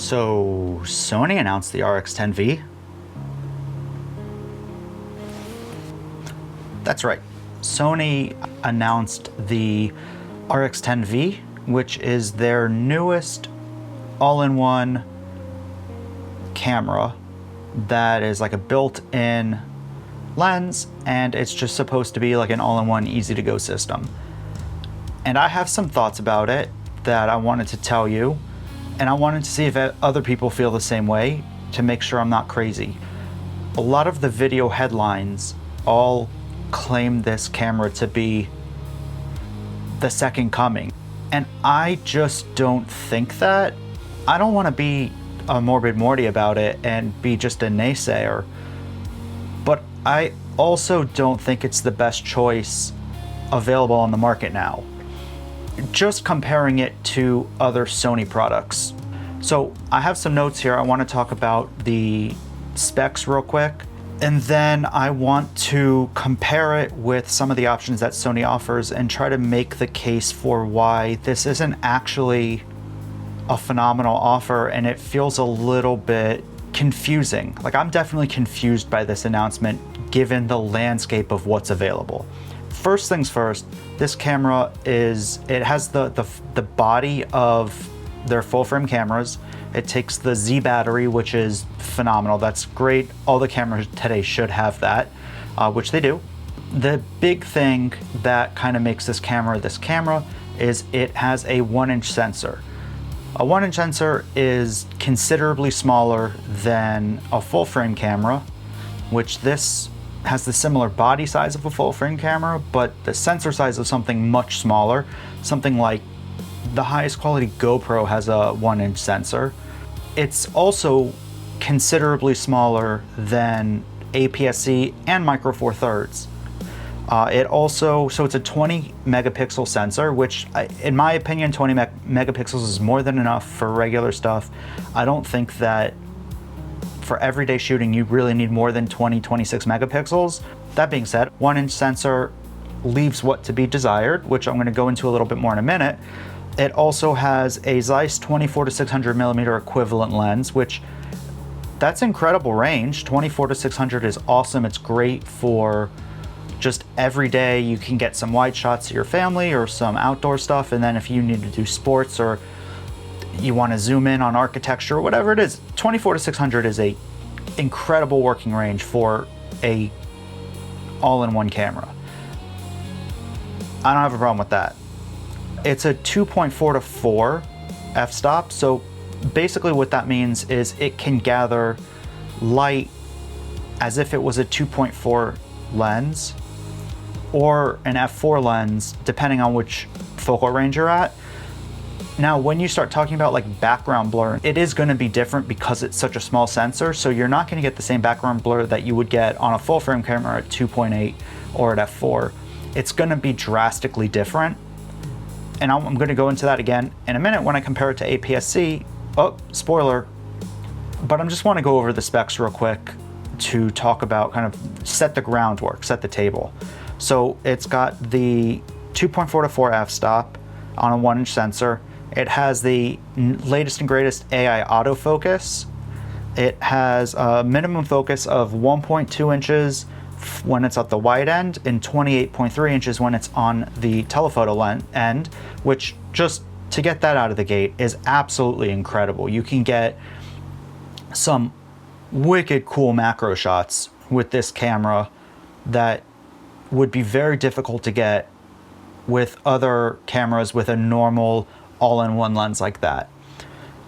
So Sony announced the RX10v. That's right. Sony announced the RX10v, which is their newest all-in-one camera that is like a built-in lens, and it's just supposed to be like an all-in-one easy-to-go system. And I have some thoughts about it that I wanted to tell you, and I wanted to see if other people feel the same way to make sure I'm not crazy. A lot of the video headlines all claim this camera to be the second coming, and I just don't think that. I don't want to be a morbid Morty about it and be just a naysayer, but I also don't think it's the best choice available on the market now. Just comparing it to other Sony products. So I have some notes here. I want to talk about the specs real quick, and then I want to compare it with some of the options that Sony offers and try to make the case for why this isn't actually a phenomenal offer, and it feels a little bit confusing. Like, I'm definitely confused by this announcement given the landscape of what's available. First things first, this camera it has the body of their full frame cameras. It takes the Z battery, which is phenomenal. That's great. All the cameras today should have that, which they do. The big thing that kind of makes this camera is it has a 1-inch sensor. A 1-inch sensor is considerably smaller than a full frame camera, which this has the similar body size of a full frame camera, but the sensor size of something much smaller. Something like the highest quality GoPro has a 1-inch sensor. It's also considerably smaller than APS-C and Micro Four Thirds. So it's a 20 megapixel sensor, which in my opinion, 20 megapixels is more than enough for regular stuff. I don't think that for everyday shooting, you really need more than 26 megapixels. That being said, 1-inch sensor leaves what to be desired, which I'm going to go into a little bit more in a minute. It also has a Zeiss 24 to 600 millimeter equivalent lens, which that's incredible range. 24 to 600 is awesome. It's great for just every day. You can get some wide shots of your family or some outdoor stuff, and then if you need to do sports or you want to zoom in on architecture or whatever it is, 24 to 600 is a incredible working range for a all-in-one camera. I don't have a problem with that. It's a 2.4 to 4 f-stop, so basically what that means is it can gather light as if it was a 2.4 lens or an f4 lens, depending on which focal range you're at. Now, when you start talking about like background blur, it is going to be different because it's such a small sensor, so you're not going to get the same background blur that you would get on a full frame camera at 2.8 or at f4. It's going to be drastically different, and I'm going to go into that again in a minute when I compare it to APS-C. Oh, spoiler, but I just want to go over the specs real quick to talk about, kind of set the groundwork, set the table. So it's got the 2.4 to 4 f-stop on a 1-inch sensor. It has the latest and greatest AI autofocus. It has a minimum focus of 1.2 inches when it's at the wide end and 28.3 inches when it's on the telephoto end, which, just to get that out of the gate, is absolutely incredible. You can get some wicked cool macro shots with this camera that would be very difficult to get with other cameras with a normal all-in-one lens like that.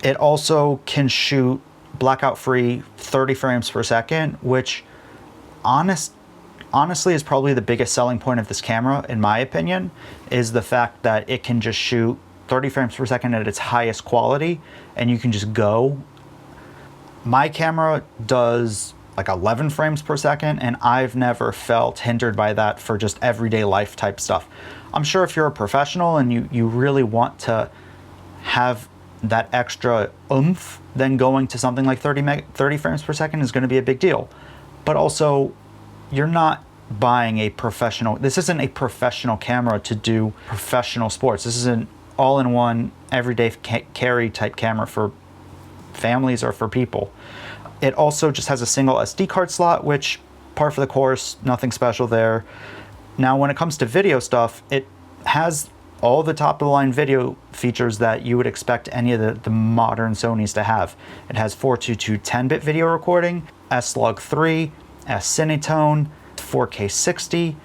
It also can shoot blackout-free 30 frames per second, which honestly is probably the biggest selling point of this camera, in my opinion, is the fact that it can just shoot 30 frames per second at its highest quality, and you can just go. My camera does like 11 frames per second, and I've never felt hindered by that for just everyday life type stuff. I'm sure if you're a professional and you really want to have that extra oomph, then going to something like 30 frames per second is going to be a big deal. But also, you're not buying a professional, this isn't a professional camera to do professional sports. This is an all-in-one everyday carry type camera for families or for people. It also just has a single SD card slot, which par for the course, nothing special there. Now, when it comes to video stuff, it has all the top of the line video features that you would expect any of the modern Sonys to have. It has 422 10-bit video recording, S-Log3, S-Cinetone, 4K 60,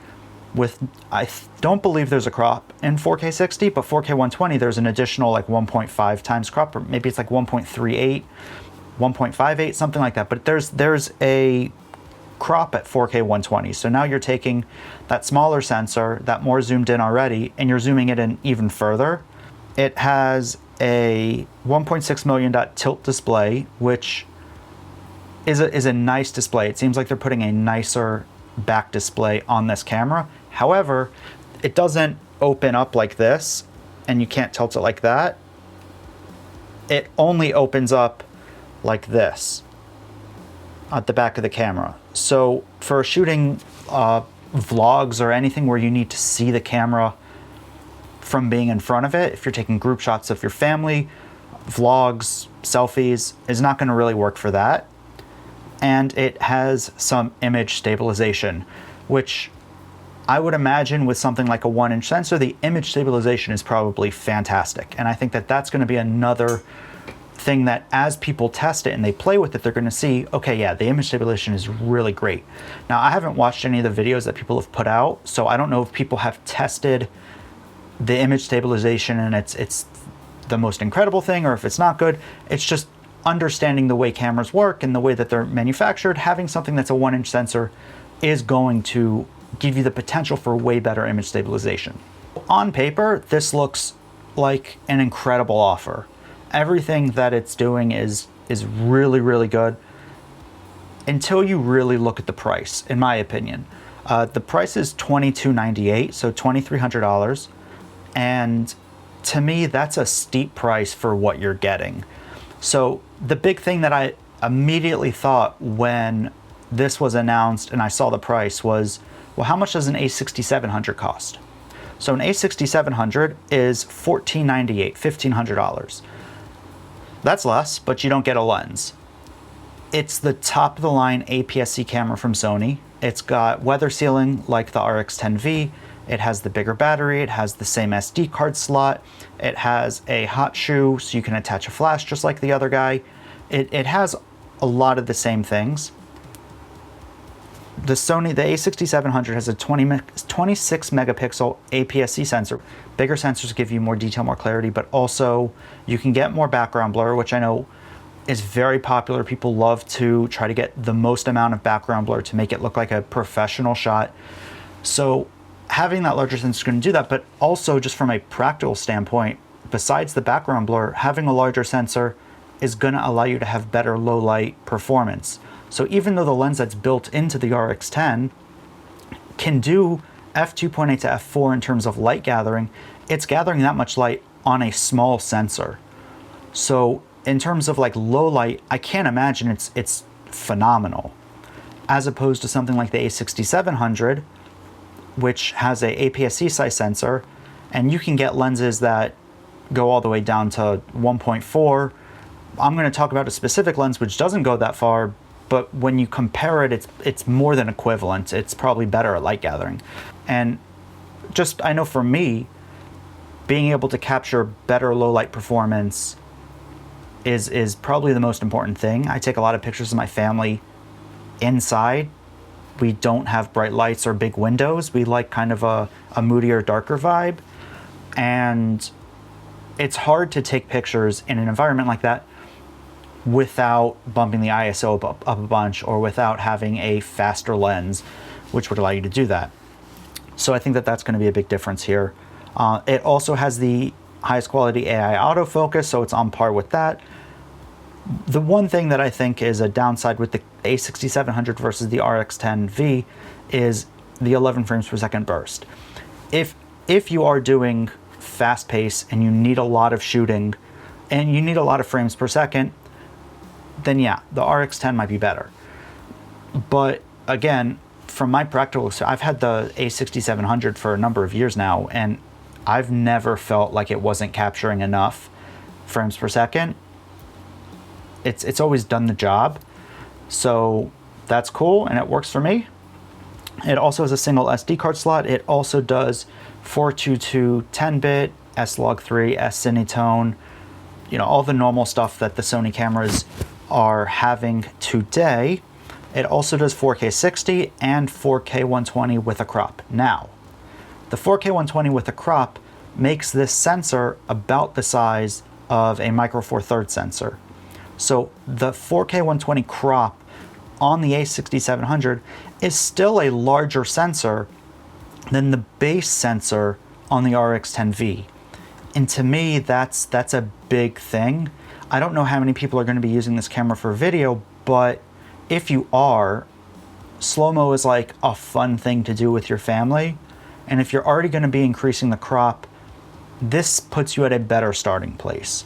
with, I don't believe there's a crop in 4K 60, but 4K 120, there's an additional like 1.5 times crop, or maybe it's like 1.38, 1.58, something like that. But there's a crop at 4K 120. So now you're taking that smaller sensor, that more zoomed in already, and you're zooming it in even further. It has a 1.6 million dot tilt display, which is a nice display. It seems like they're putting a nicer back display on this camera. However, it doesn't open up like this, and you can't tilt it like that. It only opens up like this at the back of the camera. So for shooting vlogs or anything where you need to see the camera from being in front of it, if you're taking group shots of your family, vlogs, selfies, is not going to really work for that. And it has some image stabilization, which I would imagine with something like a 1-inch sensor, the image stabilization is probably fantastic. And I think that that's going to be another thing that as people test it and they play with it, they're going to see, okay, yeah, the image stabilization is really great. Now, I haven't watched any of the videos that people have put out, so I don't know if people have tested the image stabilization and it's the most incredible thing, or if it's not good. It's just understanding the way cameras work and the way that they're manufactured. Having something that's a 1-inch sensor is going to give you the potential for way better image stabilization. On paper, this looks like an incredible offer. Everything that it's doing is really, really good until you really look at the price, in my opinion. The price is $22.98, so $2,300. And to me, that's a steep price for what you're getting. So the big thing that I immediately thought when this was announced and I saw the price was, well, how much does an A6700 cost? So an A6700 is $1,498, $1,500. That's less, but you don't get a lens. It's the top of the line APS-C camera from Sony. It's got weather sealing like the RX10v. It has the bigger battery. It has the same SD card slot. It has a hot shoe, so you can attach a flash just like the other guy. It has a lot of the same things. The A6700 has a 26 megapixel APS-C sensor. Bigger sensors give you more detail, more clarity, but also you can get more background blur, which I know is very popular. People love to try to get the most amount of background blur to make it look like a professional shot. So having that larger sensor is going to do that, but also just from a practical standpoint, besides the background blur, having a larger sensor is going to allow you to have better low light performance. So even though the lens that's built into the RX10 can do f2.8 to f4 in terms of light gathering, it's gathering that much light on a small sensor. So in terms of like low light, I can't imagine it's phenomenal. As opposed to something like the A6700, which has a APS-C size sensor, and you can get lenses that go all the way down to 1.4. I'm going to talk about a specific lens which doesn't go that far, but when you compare it, it's more than equivalent. It's probably better at light gathering. And just, I know for me, being able to capture better low light performance is probably the most important thing. I take a lot of pictures of my family inside. We don't have bright lights or big windows. We like kind of a moodier, darker vibe. And it's hard to take pictures in an environment like that without bumping the ISO up a bunch, or without having a faster lens, which would allow you to do that. So I think that that's going to be a big difference here. It also has the highest quality AI autofocus, so it's on par with that. The one thing that I think is a downside with the A6700 versus the RX10v is the 11 frames per second burst. If you are doing fast pace and you need a lot of shooting and you need a lot of frames per second, then yeah, the RX10 might be better. But again, from my practical, I've had the A6700 for a number of years now, and I've never felt like it wasn't capturing enough frames per second. it's always done the job. So that's cool, and it works for me. It also has a single SD card slot. It also does 422 10-bit, S-Log3, S-Cinetone, you know, all the normal stuff that the Sony cameras are having today. It also does 4K 60 and 4K 120 with a crop. Now, the 4K 120 with a crop makes this sensor about the size of a Micro Four Thirds sensor. So the 4K 120 crop on the A6700 is still a larger sensor than the base sensor on the RX10v. And to me, that's a big thing. I don't know how many people are going to be using this camera for video, but if you are, slow-mo is like a fun thing to do with your family. And if you're already going to be increasing the crop, this puts you at a better starting place.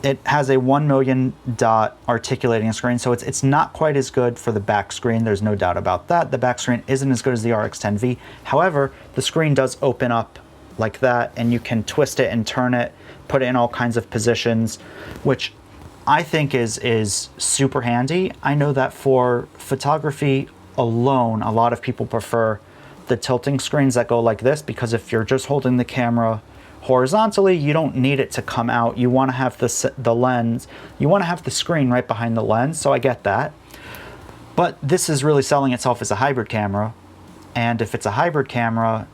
It has a 1 million dot articulating screen, so it's not quite as good for the back screen. There's no doubt about that. The back screen isn't as good as the RX10v. However, the screen does open up like that, and you can twist it and turn it, put it in all kinds of positions, which I think is super handy. I know that for photography alone, a lot of people prefer the tilting screens that go like this, because if you're just holding the camera horizontally, you don't need it to come out. You want to have the lens, you want to have the screen right behind the lens, so I get that. But this is really selling itself as a hybrid camera, and if it's a hybrid camera,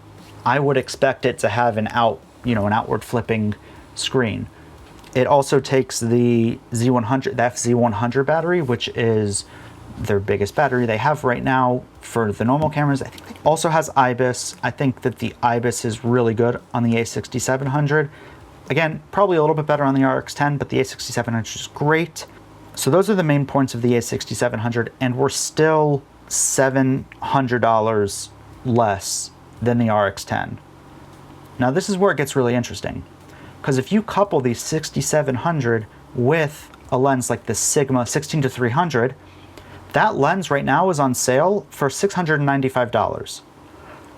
I would expect it to have an outward flipping screen. It also takes the Z100, the FZ100 battery, which is their biggest battery they have right now for the normal cameras. I think it also has IBIS. I think that the IBIS is really good on the A6700. Again, probably a little bit better on the RX10, but the A6700 is great. So those are the main points of the A6700, and we're still $700 less than the RX10. Now this is where it gets really interesting, because if you couple the 6700 with a lens like the Sigma 16-300, that lens right now is on sale for $695.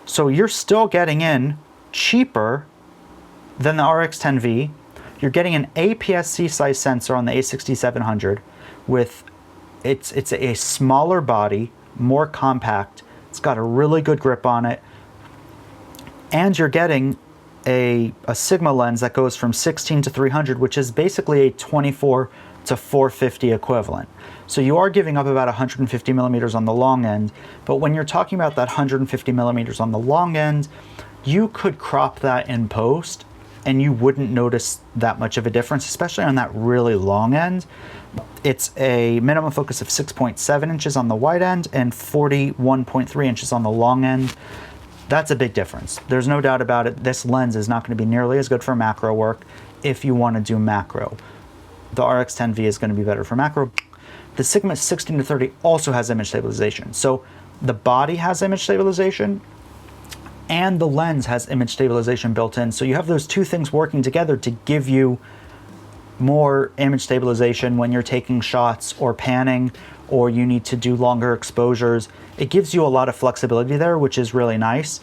So you're still getting in cheaper than the RX10v. You're getting an APS-C size sensor on the A6700 with it's a smaller body, more compact. It's got a really good grip on it. And you're getting a Sigma lens that goes from 16-300, which is basically a 24-450 equivalent. So you are giving up about 150 millimeters on the long end, but when you're talking about that 150 millimeters on the long end, you could crop that in post and you wouldn't notice that much of a difference, especially on that really long end. It's a minimum focus of 6.7 inches on the wide end and 41.3 inches on the long end. That's a big difference. There's no doubt about it. This lens is not going to be nearly as good for macro work if you want to do macro. The RX10v is going to be better for macro. The Sigma 16-30 also has image stabilization. So the body has image stabilization and the lens has image stabilization built in. So you have those two things working together to give you more image stabilization when you're taking shots or panning, or you need to do longer exposures. It gives you a lot of flexibility there, which is really nice.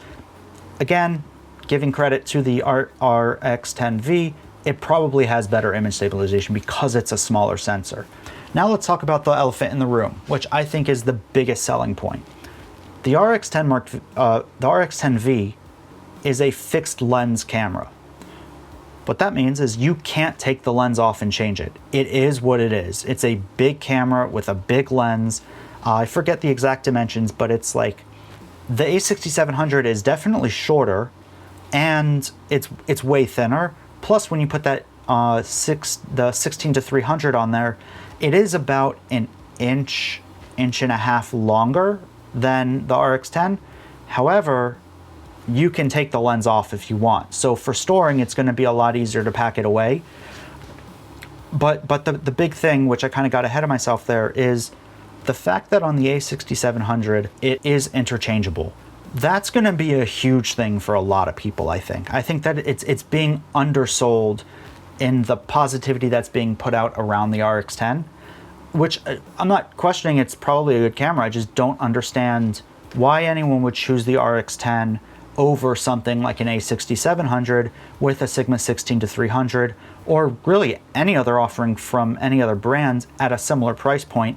Again, giving credit to the RX10v, it probably has better image stabilization because it's a smaller sensor. Now let's talk about the elephant in the room, which I think is the biggest selling point. The RX10v is a fixed lens camera. What that means is you can't take the lens off and change it. It is what it is. It's a big camera with a big lens. I forget the exact dimensions, but it's like the A6700 is definitely shorter and it's way thinner. Plus, when you put that the 16-300 on there, it is about an inch and a half longer than the RX10. However, you can take the lens off if you want. So for storing, it's going to be a lot easier to pack it away. But the big thing, which I kind of got ahead of myself there, is the fact that on the A6700, it is interchangeable. That's going to be a huge thing for a lot of people, I think. I think that it's being undersold in the positivity that's being put out around the RX10, which I'm not questioning. It's probably a good camera. I just don't understand why anyone would choose the RX10 over something like an A6700 with a Sigma 16-300, or really any other offering from any other brand at a similar price point,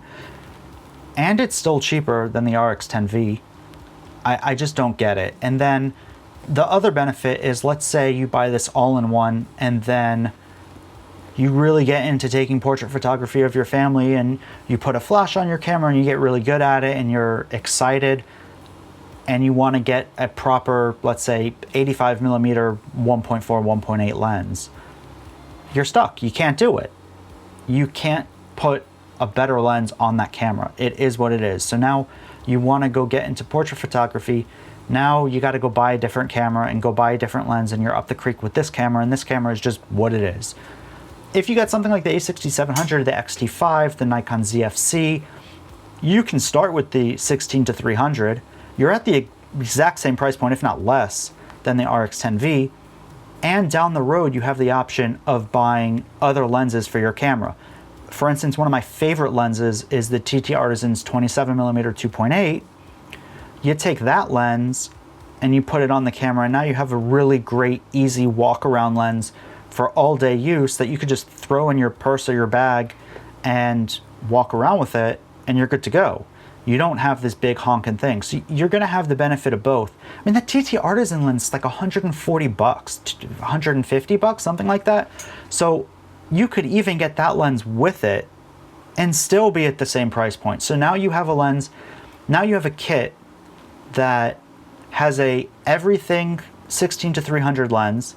and it's still cheaper than the RX10v. I just don't get it. And then the other benefit is, let's say you buy this all-in-one and then you really get into taking portrait photography of your family, and you put a flash on your camera and you get really good at it and you're excited, and you want to get a proper, let's say 85mm 1.4, 1.8 lens. You're stuck. You can't do it. You can't put a better lens on that camera. It is what it is. So now you want to go get into portrait photography. Now you got to go buy a different camera and go buy a different lens, and you're up the creek with this camera, and this camera is just what it is. If you got something like the A6700, the X-T5, the Nikon ZFC, you can start with the 16-300. You're at the exact same price point, if not less, than the RX10v. And down the road, you have the option of buying other lenses for your camera. For instance, one of my favorite lenses is the TT Artisan's 27mm 2.8. You take that lens and you put it on the camera, and now you have a really great, easy walk-around lens for all-day use that you could just throw in your purse or your bag and walk around with it, and you're good to go. You don't have this big honking thing. So you're gonna have the benefit of both. I mean, the TT Artisan lens is like $140, $150, something like that. So you could even get that lens with it and still be at the same price point. So now you have a lens, now you have a kit that has a everything 16-300 lens,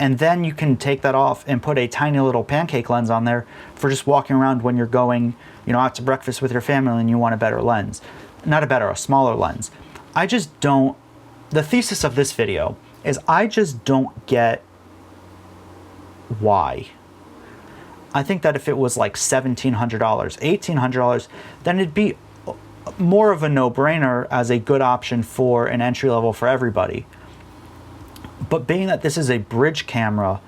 and then you can take that off and put a tiny little pancake lens on there for just walking around when you're going, you know, out to breakfast with your family and you want a better lens. Not a better, a smaller lens. I just don't, the thesis of this video is I just don't get why. I think that if it was like $1,700, $1,800, then it'd be more of a no-brainer as a good option for an entry level for everybody. But being that this is a bridge camera,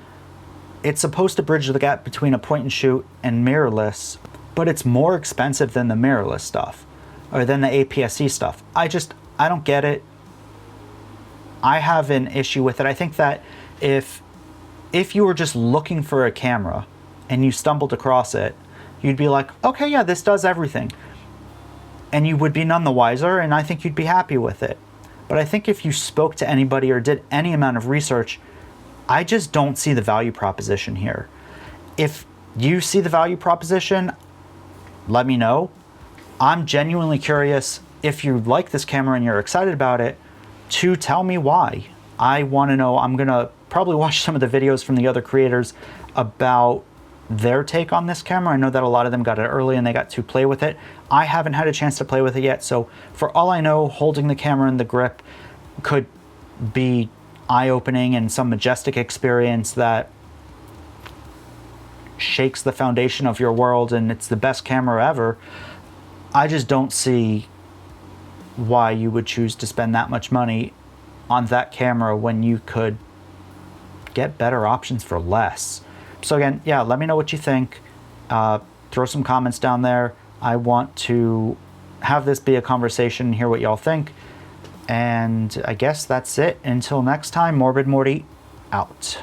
it's supposed to bridge the gap between a point and shoot and mirrorless, but it's more expensive than the mirrorless stuff, or than the APS-C stuff. I don't get it. I have an issue with it. I think that if you were just looking for a camera and you stumbled across it, you'd be like, okay, yeah, this does everything. And you would be none the wiser, and I think you'd be happy with it. But I think if you spoke to anybody or did any amount of research, I just don't see the value proposition here. If you see the value proposition, let me know. I'm genuinely curious, if you like this camera and you're excited about it, to tell me why. I want to know. I'm going to probably watch some of the videos from the other creators about their take on this camera. I know that a lot of them got it early and they got to play with it. I haven't had a chance to play with it yet, so for all I know, holding the camera in the grip could be eye-opening and some majestic experience that shakes the foundation of your world, and it's the best camera ever. I just don't see why you would choose to spend that much money on that camera when you could get better options for less. So again, yeah, let me know what you think. Throw some comments down there. I want to have this be a conversation and hear what y'all think. And I guess that's it. Until next time, Morbid Morty out.